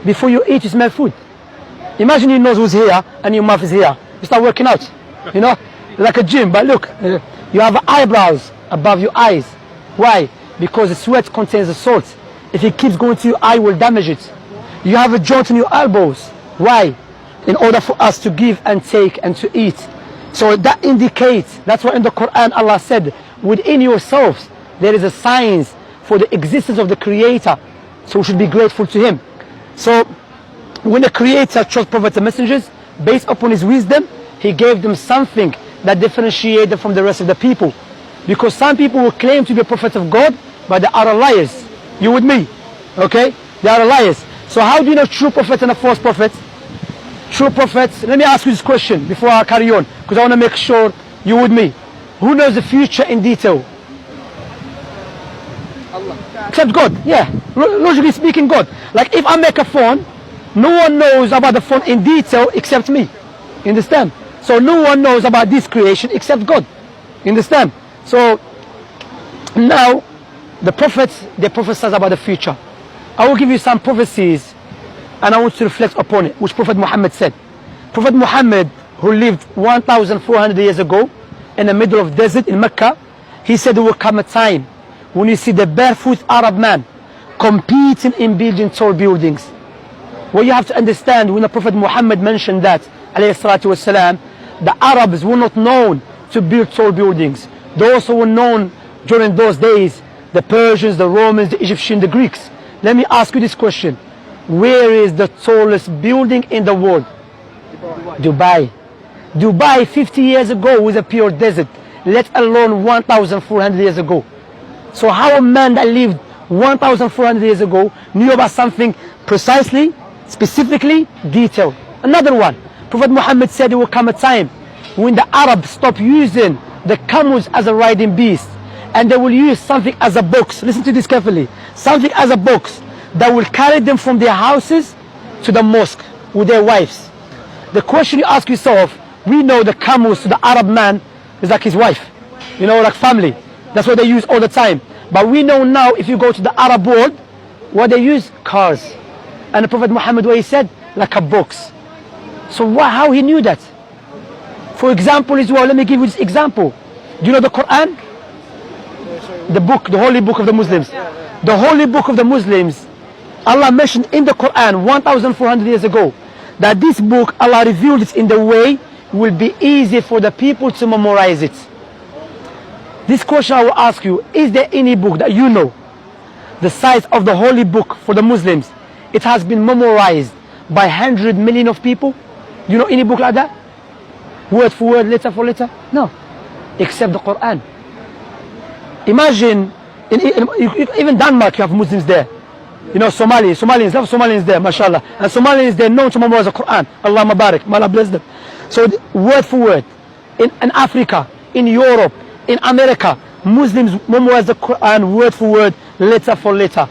Before you eat, you smell food. Imagine your nose was here and your mouth is here. You start working out, you know, like a gym. But look, you have eyebrows above your eyes. Why? Because the sweat contains the salt. If it keeps going to your eye, it will damage it. You have a joint in your elbows. Why? In order for us to give and take and to eat. So that indicates, that's why in the Quran Allah said, within yourselves there is a signs for the existence of the Creator. So we should be grateful to Him. So when the Creator chose prophets and messengers, based upon His wisdom, He gave them something that differentiated them from the rest of the people. Because some people will claim to be a prophet of God, but they are liars. You with me? Okay? They are liars. So how do you know true prophet and a false prophet? True prophets, let me ask you this question before I carry on, because I want to make sure you with me. Who knows the future in detail? Allah. Except God, yeah. Logically speaking, God. Like if I make a phone, no one knows about the phone in detail except me. You understand? So no one knows about this creation except God. You understand? So now the prophets, they prophesy about the future. I will give you some prophecies and I want to reflect upon it, which Prophet Muhammad said. Prophet Muhammad, who lived 1,400 years ago in the middle of desert in Mecca, he said there will come a time when you see the barefoot Arab man competing in building tall buildings. What you have to understand, when the Prophet Muhammad mentioned that, alayhi salatu wasalam, the Arabs were not known to build tall buildings. Those who were known during those days, the Persians, the Romans, the Egyptians, the Greeks. Let me ask you this question. Where is the tallest building in the world? Dubai. Dubai 50 years ago was a pure desert, let alone 1,400 years ago. So how a man that lived 1,400 years ago knew about something precisely, specifically, detailed? Another one, Prophet Muhammad said there will come a time when the Arabs stop using the camels as a riding beast, and they will use something as a box. Listen to this carefully. Something as a box that will carry them from their houses to the mosque with their wives. The question you ask yourself, we know the camels to the Arab man is like his wife, you know, like family. That's what they use all the time. But we know now, if you go to the Arab world, what they use? Cars. And the Prophet Muhammad, what he said? Like a box. So how he knew that? For example as well, let me give you this example. Do you know the Quran? The book, the holy book of the Muslims. The holy book of the Muslims, Allah mentioned in the Quran 1,400 years ago that this book, Allah revealed it in the way will be easy for the people to memorize it. This question I will ask you, is there any book that you know the size of the holy book for the Muslims? It has been memorized by 100 million of people. You know any book like that? Word for word, letter for letter? No. Except the Quran. Imagine, even Denmark, you have Muslims there. You know, Somalians have Somalians there, mashallah. And Somalians, they're known to memorize the Quran. Allah Mabarak, may Allah bless them. So word for word, in Africa, in Europe, in America, Muslims memorize the Quran word for word, letter for letter.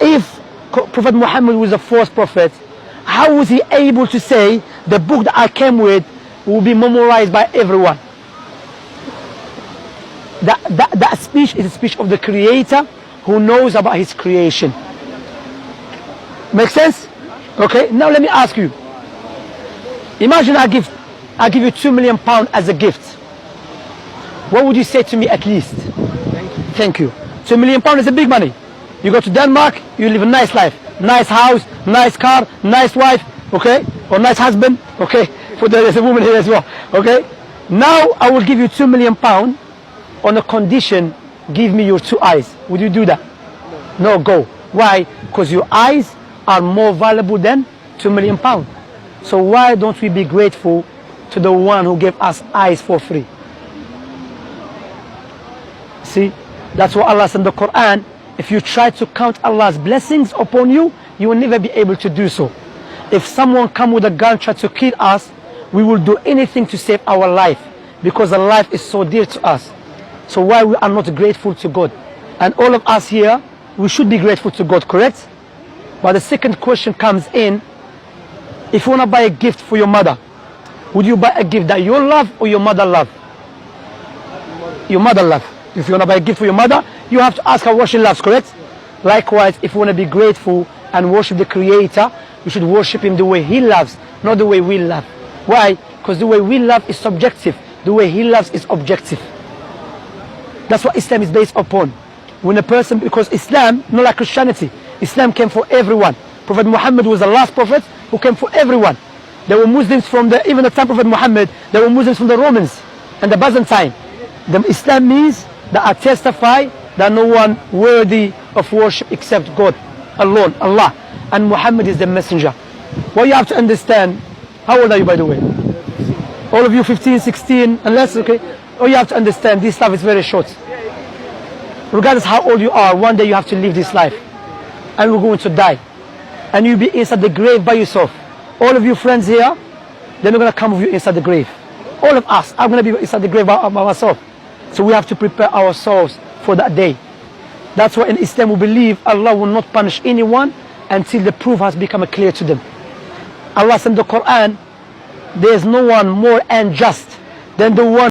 If Prophet Muhammad was a false prophet, how was he able to say the book that I came with will be memorized by everyone? That speech is a speech of the Creator who knows about His creation. Make sense? Okay, now let me ask you. Imagine I give you £2 million as a gift. What would you say to me at least? Thank you. £2 million is a big money. You go to Denmark, you live a nice life. Nice house, nice car, nice wife, okay? Or nice husband, okay? There's a woman here as well, okay? Now I will give you £2 million on a condition, give me your 2 eyes. Would you do that? No, go. Why? Because your eyes are more valuable than £2 million. So why don't we be grateful to the one who gave us eyes for free? See, that's what Allah said in the Quran. If you try to count Allah's blessings upon you, you will never be able to do so. If someone come with a gun try to kill us, we will do anything to save our life, because the life is so dear to us. So why we are not grateful to God? And all of us here, we should be grateful to God, correct? But the second question comes in, if you want to buy a gift for your mother, would you buy a gift that you love or your mother love? Your mother love. If you want to buy a gift for your mother, you have to ask her what she loves, correct? Likewise, if you want to be grateful, and worship the Creator, we should worship Him the way He loves, not the way we love. Why? Because the way we love is subjective. The way He loves is objective. That's what Islam is based upon. When a person, because Islam, not like Christianity, Islam came for everyone. Prophet Muhammad was the last prophet who came for everyone. There were Muslims from even the time of Prophet Muhammad, there were Muslims from the Romans and the Byzantine. The Islam means that I testify that no one worthy of worship except God alone, Allah. And Muhammad is the messenger. What you have to understand, how old are you by the way? All of you 15, 16, unless, okay. All you have to understand, this life is very short. Regardless how old you are, one day you have to leave this life. And we're going to die. And you'll be inside the grave by yourself. All of you friends here, they're not going to come with you inside the grave. All of us are going to be inside the grave by ourselves. So we have to prepare ourselves for that day. That's why in Islam we believe Allah will not punish anyone until the proof has become clear to them. Allah said in the Quran, there is no one more unjust than the one